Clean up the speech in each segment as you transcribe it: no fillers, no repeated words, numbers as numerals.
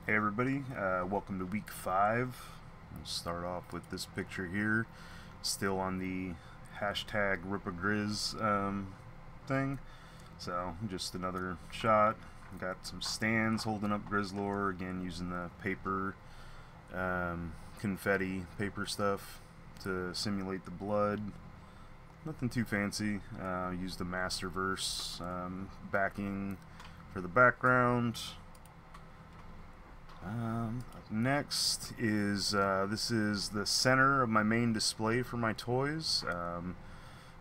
Hey everybody, welcome to week 5. We'll start off with this picture here, still on the hashtag RipAGrizz thing. So just another shot. Got some stands holding up Grizzlor, again using the paper, confetti paper stuff to simulate the blood. Nothing too fancy. Used the Masterverse backing for the background. Up next is, this is the center of my main display for my toys.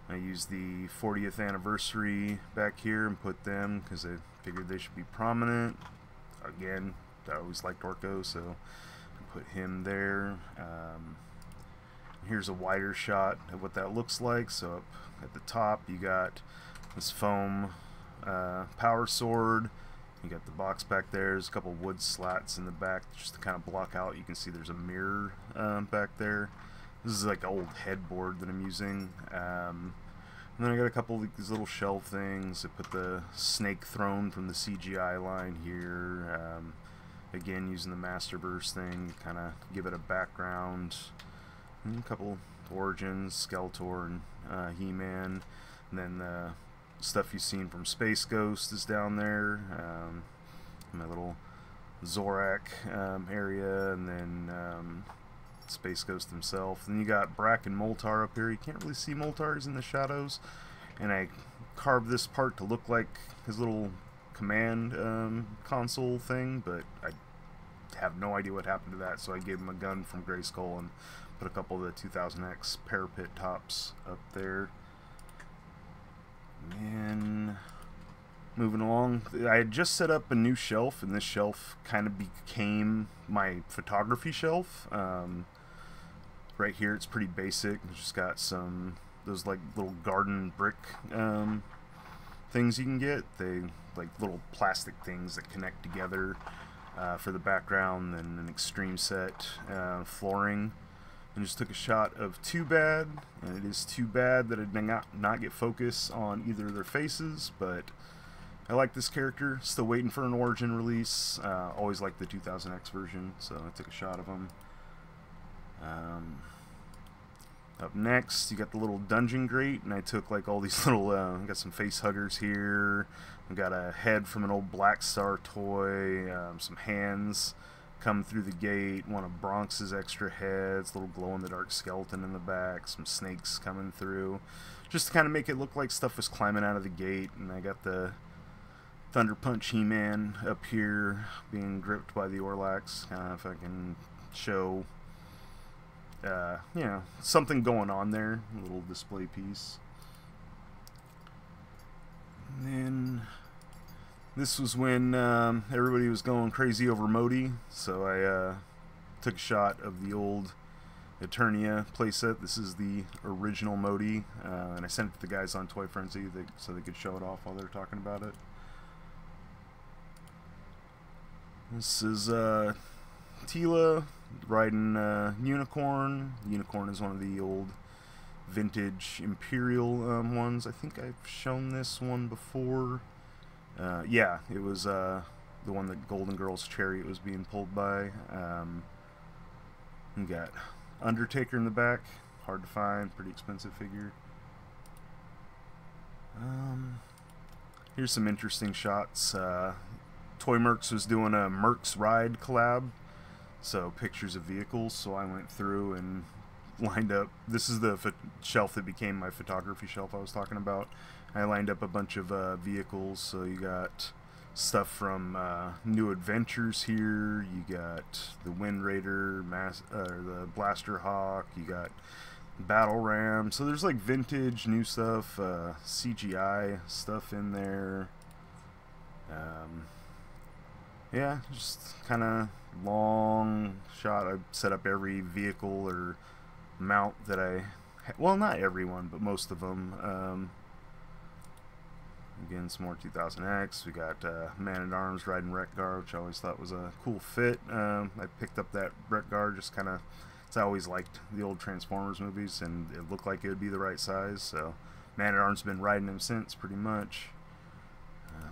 I used the 40th anniversary back here and put them because I figured they should be prominent. Again, I always liked Orko, so I put him there. Here's a wider shot of what that looks like. So up at the top you got this foam power sword. You got the box back there. There's a couple wood slats in the back just to kind of block out. You can see there's a mirror back there. This is like an old headboard that I'm using. And then I got a couple of these little shelf things. I put the snake throne from the CGI line here. Again, using the Masterverse thing to kind of give it a background. And a couple Origins, Skeletor, and He-Man. And then the stuff you've seen from Space Ghost is down there. My little Zorak area, and then Space Ghost himself. Then you got Brack and Moltar up here. You can't really see Moltar, he's in the shadows. And I carved this part to look like his little command console thing, but I have no idea what happened to that, so I gave him a gun from Hellskull and put a couple of the 2000X parapet tops up there. And moving along, I had just set up a new shelf, and this shelf kind of became my photography shelf. Right here it's pretty basic. It's just got some those like little garden brick things you can get. They like little plastic things that connect together for the background, and an extreme set flooring. And just took a shot of Too Bad, and it is too bad that it did not get focus on either of their faces, but I like this character. Still waiting for an Origin release. Always liked the 2000X version, so I took a shot of him. Up next, you got the little dungeon grate, and I took like all these little, got some face huggers here. I got a head from an old Black Star toy, some hands come through the gate, one of Bronx's extra heads, little glow-in-the-dark skeleton in the back, some snakes coming through, just to kind of make it look like stuff was climbing out of the gate. And I got the Thunder Punch He-Man up here being gripped by the Orlax, kind of if I can show, you know, something going on there, a little display piece. And then this was when everybody was going crazy over Modi, so I took a shot of the old Eternia playset. This is the original Modi, and I sent it to the guys on Toy Frenzy so they could show it off while they were talking about it. This is Tila riding Unicorn. Unicorn is one of the old vintage Imperial ones. I think I've shown this one before. Yeah, it was the one that Golden Girl's chariot was being pulled by. You got Undertaker in the back, hard to find, pretty expensive figure. Here's some interesting shots. ToyMercs was doing a Mercs Ride collab, so pictures of vehicles, so I went through and lined up. This is the shelf that became my photography shelf I was talking about. I lined up a bunch of vehicles, so you got stuff from New Adventures here, you got the Wind Raider, the Blaster Hawk, you got Battle Ram, so there's like vintage new stuff, CGI stuff in there. Yeah, just kind of long shot. I set up every vehicle or mount that well, not everyone, but most of them. Again, some more 2000X. We got Man-at-Arms riding Wreck-Gar, which I always thought was a cool fit. I picked up that Wreck-Gar just kind of, I always liked the old Transformers movies, and it looked like it would be the right size, so Man-at-Arms been riding him since, pretty much.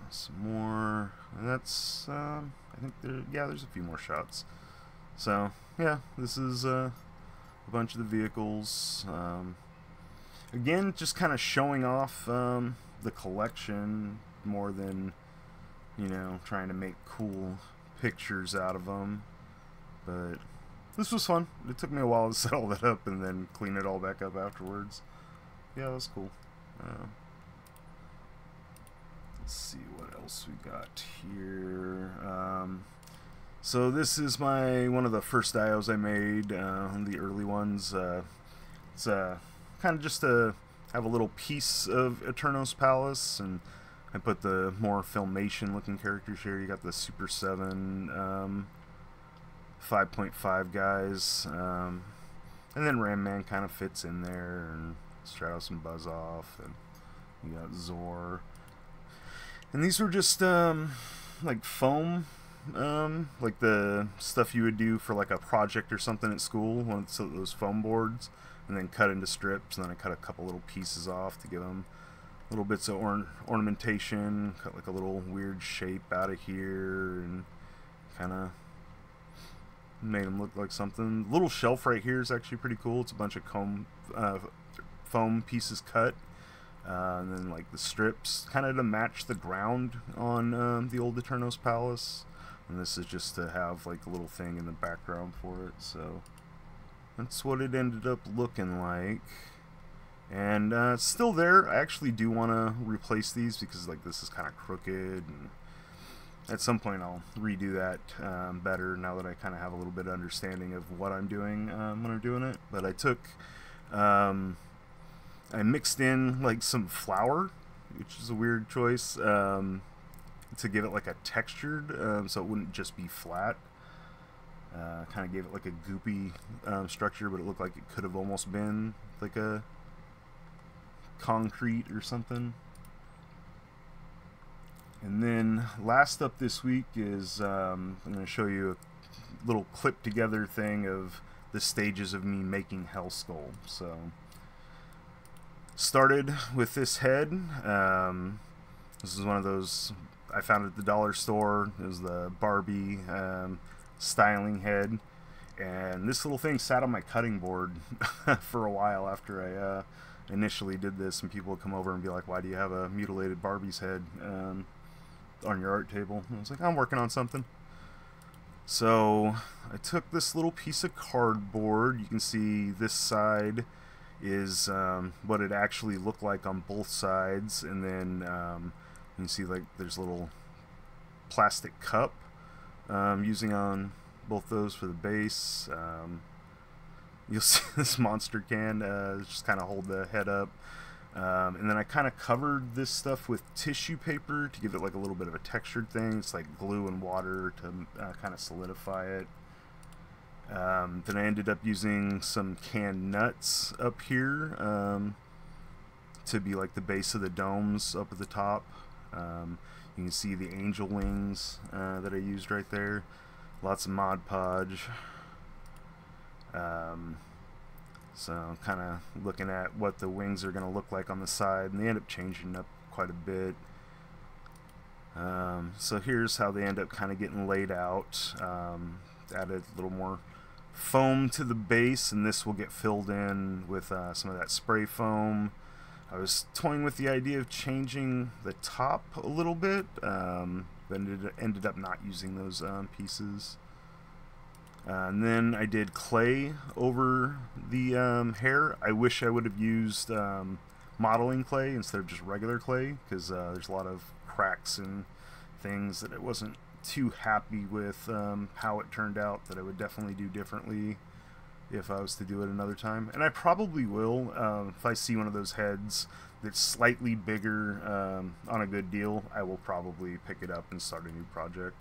Some more. And that's, I I think there's a few more shots. So yeah, this is a bunch of the vehicles. Again, just kind of showing off the collection more than, you know, trying to make cool pictures out of them. But this was fun. It took me a while to set all that up and then clean it all back up afterwards. Yeah, that was cool. Let's see what else we got here. So this is one of the first dios I made, the early ones. It's kind of just to have a little piece of Eternos Palace, and I put the more Filmation looking characters here. You got the Super 7 5.5 guys, and then Ram Man kind of fits in there, and Stratos and Buzz Off, and you got Zor. And these were just like foam, like the stuff you would do for like a project or something at school, one of those foam boards, and then cut into strips. And then I cut a couple little pieces off to give them little bits of ornamentation, cut like a little weird shape out of here, and kind of made them look like something. The little shelf right here is actually pretty cool. It's a bunch of foam pieces cut. And then like the strips kind of to match the ground on the old Eternos Palace, and this is just to have like a little thing in the background for it. So that's what it ended up looking like, and it's still there. I actually do want to replace these because like this is kind of crooked, and at some point I'll redo that better now that I kind of have a little bit of understanding of what I'm doing when I'm doing it. But I took I mixed in like some flour, which is a weird choice, to give it like a textured, so it wouldn't just be flat. Kind of gave it like a goopy structure, but it looked like it could have almost been like a concrete or something. And then last up this week is I'm going to show you a little clip together thing of the stages of me making Hellskull. So started with this head. This is one of those I found at the dollar store. It was the Barbie styling head, and this little thing sat on my cutting board for a while after I initially did this, and people would come over and be like, why do you have a mutilated Barbie's head on your art table? And I was like, I'm working on something. So I took this little piece of cardboard. You can see this side is what it actually looked like on both sides, and then you can see like there's a little plastic cup using on both those for the base. You'll see this monster can just kind of hold the head up, and then I kind of covered this stuff with tissue paper to give it like a little bit of a textured thing. It's like glue and water to kind of solidify it. Then I ended up using some canned nuts up here to be like the base of the domes up at the top. You can see the angel wings that I used right there. Lots of Mod Podge. So kind of looking at what the wings are going to look like on the side, and they end up changing up quite a bit. So here's how they end up kind of getting laid out. Added a little more foam to the base, and this will get filled in with some of that spray foam. I was toying with the idea of changing the top a little bit, but ended up not using those pieces. And then I did clay over the hair. I wish I would have used modeling clay instead of just regular clay, because there's a lot of cracks and things that I wasn't too happy with how it turned out, that I would definitely do differently if I was to do it another time. And I probably will if I see one of those heads that's slightly bigger on a good deal. I will probably pick it up and start a new project.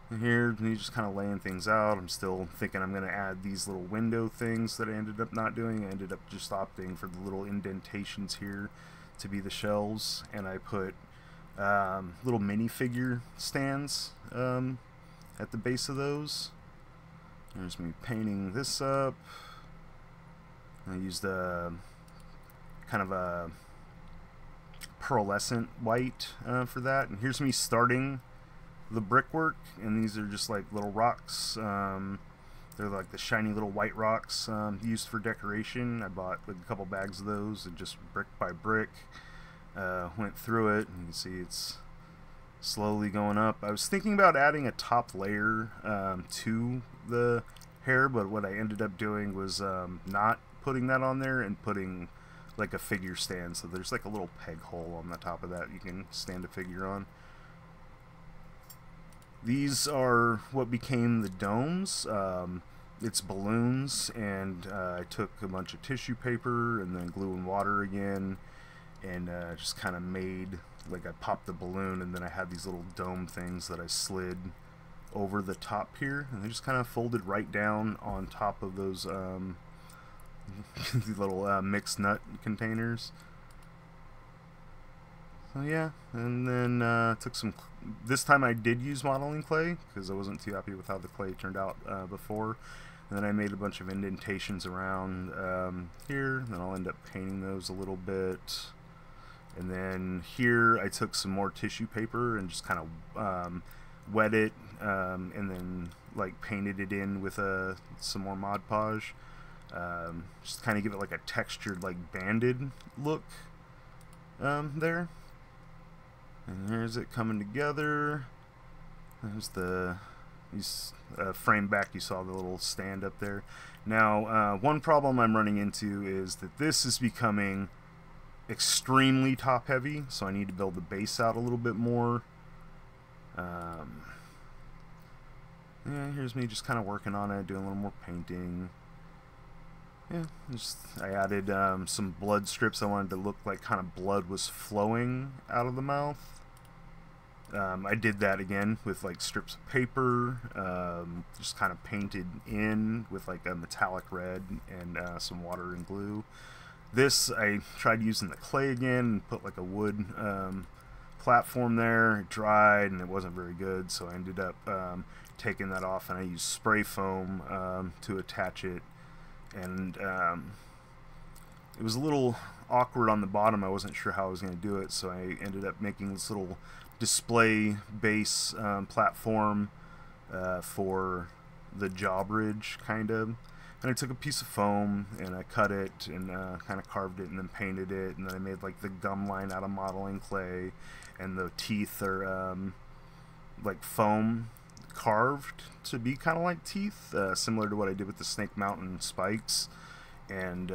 And here he's just kind of laying things out. I'm still thinking I'm going to add these little window things that I ended up not doing. I ended up just opting for the little indentations here to be the shelves, and I put little minifigure stands at the base of those. There's me painting this up. I used a kind of a pearlescent white for that, and here's me starting the brickwork, and these are just like little rocks. They're like the shiny little white rocks used for decoration. I bought like a couple bags of those, and just brick by brick went through it. And you can see it's slowly going up. I was thinking about adding a top layer to the hair, but what I ended up doing was not putting that on there and putting like a figure stand. So there's like a little peg hole on the top of that you can stand a figure on. These are what became the domes. It's balloons, and I took a bunch of tissue paper and then glue and water again, and just kind of made, like, I popped the balloon, and then I had these little dome things that I slid over the top here, and they just kind of folded right down on top of those little mixed nut containers. So yeah, and then took some. This time I did use modeling clay because I wasn't too happy with how the clay turned out before. And then I made a bunch of indentations around here. Then I'll end up painting those a little bit. And then here I took some more tissue paper and just kind of wet it, and then like painted it in with some more Mod Podge. Just kind of give it like a textured, like banded look there. And here's it coming together. There's the frame back. You saw the little stand up there. Now, one problem I'm running into is that this is becoming extremely top heavy, so I need to build the base out a little bit more. Yeah, here's me just kind of working on it, doing a little more painting. Yeah, I added some blood strips. I wanted to look like kind of blood was flowing out of the mouth. I did that again with like strips of paper, just kind of painted in with like a metallic red and some water and glue. This, I tried using the clay again and put like a wood platform there. It dried and it wasn't very good, so I ended up taking that off, and I used spray foam to attach it. And it was a little awkward on the bottom. I wasn't sure how I was going to do it, so I ended up making this little display base platform for the jaw bridge, kind of. And I took a piece of foam and I cut it and kind of carved it and then painted it, and then I made like the gum line out of modeling clay, and the teeth are like foam carved to be kind of like teeth, similar to what I did with the Snake Mountain spikes, and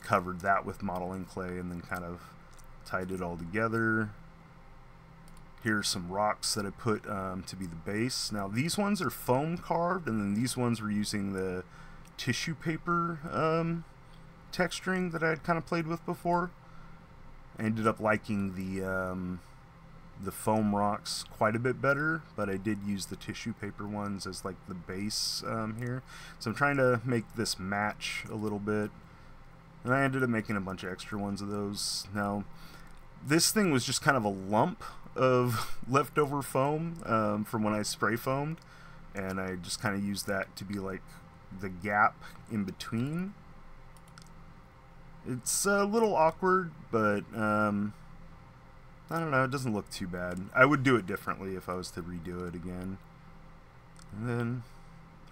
covered that with modeling clay and then kind of tied it all together. Here's some rocks that I put to be the base. Now these ones are foam carved, and then these ones were using the tissue paper texturing that I had kind of played with before. I ended up liking the foam rocks quite a bit better, but I did use the tissue paper ones as like the base here. So I'm trying to make this match a little bit, and I ended up making a bunch of extra ones of those. Now this thing was just kind of a lump of leftover foam from when I spray foamed, and I just kind of used that to be like the gap in between. It's a little awkward, but I don't know, it doesn't look too bad. I would do it differently if I was to redo it again. And then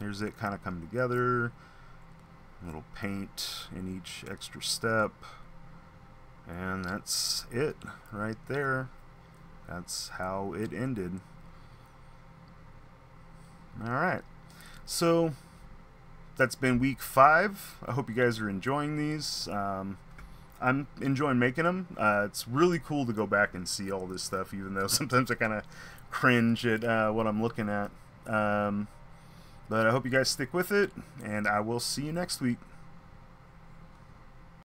here's it kind of come together. A little paint in each extra step. And that's it right there. That's how it ended. Alright, so that's been week 5. I hope you guys are enjoying these. I'm enjoying making them. It's really cool to go back and see all this stuff, even though sometimes I kind of cringe at what I'm looking at. But I hope you guys stick with it, and I will see you next week.